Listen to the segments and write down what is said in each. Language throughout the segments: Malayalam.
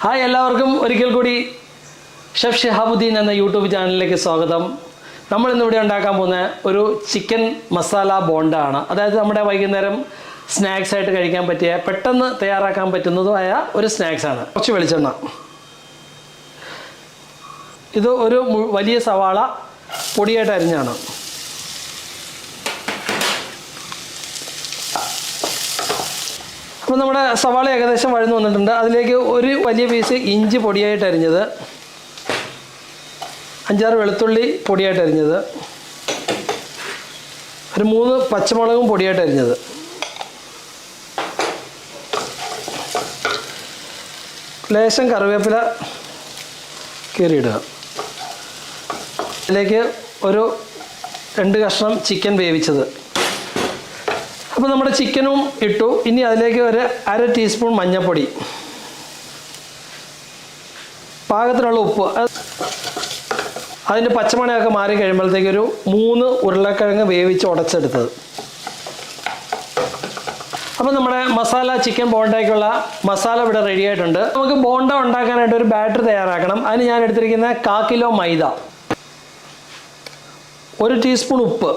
ഹായ് എല്ലാവർക്കും ഒരിക്കൽ കൂടി ഷെഫ് ഷിഹാബുദ്ദീൻ എന്ന യൂട്യൂബ് ചാനലിലേക്ക് സ്വാഗതം. നമ്മൾ ഇന്നിവിടെ ഉണ്ടാക്കാൻ പോകുന്ന ഒരു ചിക്കൻ മസാല ബോണ്ട ആണ്. അതായത് നമ്മുടെ വൈകുന്നേരം സ്നാക്സ് ആയിട്ട് കഴിക്കാൻ പറ്റിയ പെട്ടെന്ന് തയ്യാറാക്കാൻ പറ്റുന്നതുമായ ഒരു സ്നാക്സ് ആണ്. കുറച്ച് വെളിച്ചെണ്ണ, ഇത് ഒരു വലിയ സവാള പൊടിയായിട്ട് അരിഞ്ഞാണ്. അപ്പോൾ നമ്മുടെ സവാള ഏകദേശം വഴന്നു വന്നിട്ടുണ്ട്. അതിലേക്ക് ഒരു വലിയ പീസ് ഇഞ്ചി പൊടിയായിട്ട് അരിഞ്ഞത്, 5-6 വെളുത്തുള്ളി പൊടിയായിട്ട് അരിഞ്ഞത്, ഒരു 3 പച്ചമുളകും പൊടിയായിട്ട് അരിഞ്ഞത്, ലേശം കറിവേപ്പില കീറിയിടുക. അതിലേക്ക് ഒരു 2 കഷ്ണം ചിക്കൻ വേവിച്ചത്. അപ്പോൾ നമ്മുടെ ചിക്കനും ഇട്ടു. ഇനി അതിലേക്ക് ഒരു 1/2 ടീസ്പൂൺ മഞ്ഞൾപ്പൊടി, പാകത്തിനുള്ള ഉപ്പ്, അതിൻ്റെ പച്ചമണയൊക്കെ മാറി കഴിയുമ്പോഴത്തേക്ക് ഒരു 3 ഉരുളക്കിഴങ്ങ് വേവിച്ച് ഉടച്ചെടുത്തത്. അപ്പോൾ നമ്മുടെ മസാല ചിക്കൻ ബോണ്ടയ്ക്കുള്ള മസാല ഇവിടെ റെഡി ആയിട്ടുണ്ട്. നമുക്ക് ബോണ്ട ഉണ്ടാക്കാനായിട്ട് ഒരു ബാറ്റർ തയ്യാറാക്കണം. അതിന് ഞാൻ എടുത്തിരിക്കുന്ന 1/4 കിലോ മൈദ, 1 ടീസ്പൂൺ ഉപ്പ്,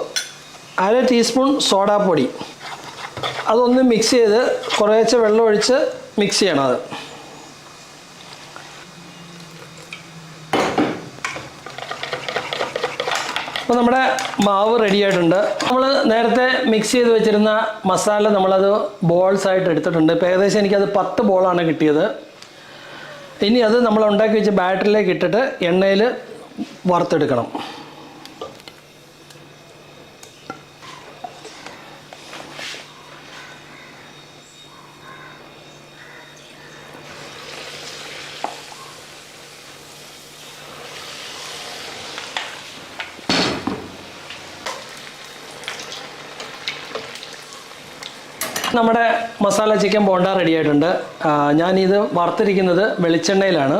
1/2 ടീസ്പൂൺ സോഡാപ്പൊടി, അതൊന്ന് മിക്സ് ചെയ്ത് കുറേശ്ശെ വെള്ളം ഒഴിച്ച് മിക്സ് ചെയ്യണം. അത് അപ്പോൾ നമ്മുടെ മാവ് റെഡി ആയിട്ടുണ്ട്. നമ്മൾ നേരത്തെ മിക്സ് ചെയ്ത് വെച്ചിരുന്ന മസാല നമ്മളത് ബോൾസ് ആയിട്ട് എടുത്തിട്ടുണ്ട്. ഇപ്പോൾ ഏകദേശം എനിക്കത് 10 ബോളാണ് കിട്ടിയത്. ഇനി അത് നമ്മൾ ഉണ്ടാക്കി വെച്ച ബാറ്ററിലേക്ക് ഇട്ടിട്ട് എണ്ണയിൽ വറുത്തെടുക്കണം. നമ്മുടെ മസാല ചിക്കൻ ബോണ്ട റെഡി ആയിട്ടുണ്ട്. ഞാനിത് വറുത്തിരിക്കുന്നത് വെളിച്ചെണ്ണയിലാണ്.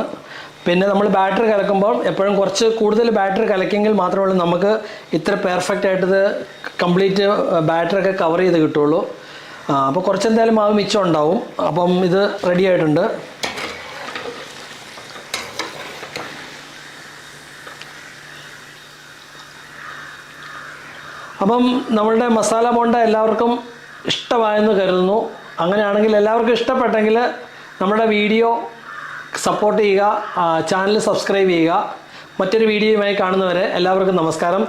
പിന്നെ നമ്മൾ ബാറ്റർ കലക്കുമ്പോൾ എപ്പോഴും കുറച്ച് കൂടുതൽ ബാറ്റർ കലക്കിയെങ്കിൽ മാത്രമേ ഉള്ളൂ നമുക്ക് ഇത്ര പെർഫെക്റ്റ് ആയിട്ട് ഇത് കംപ്ലീറ്റ് ബാറ്ററൊക്കെ കവർ ചെയ്ത് കിട്ടുള്ളൂ. അപ്പോൾ കുറച്ചെന്തായാലും മാവ് മിച്ചം ഉണ്ടാവും. അപ്പം ഇത് റെഡി ആയിട്ടുണ്ട്. അപ്പം നമ്മളുടെ മസാല ബോണ്ട എല്ലാവർക്കും ഇഷ്ടമായെന്ന് കരുതുന്നു. അങ്ങനെയാണെങ്കിൽ എല്ലാവർക്കും ഇഷ്ടപ്പെട്ടെങ്കിൽ നമ്മുടെ വീഡിയോ സപ്പോർട്ട് ചെയ്യുക, ചാനൽ സബ്സ്ക്രൈബ് ചെയ്യുക. മറ്റൊരു വീഡിയോയുമായി കാണുന്നവരെ എല്ലാവർക്കും നമസ്കാരം.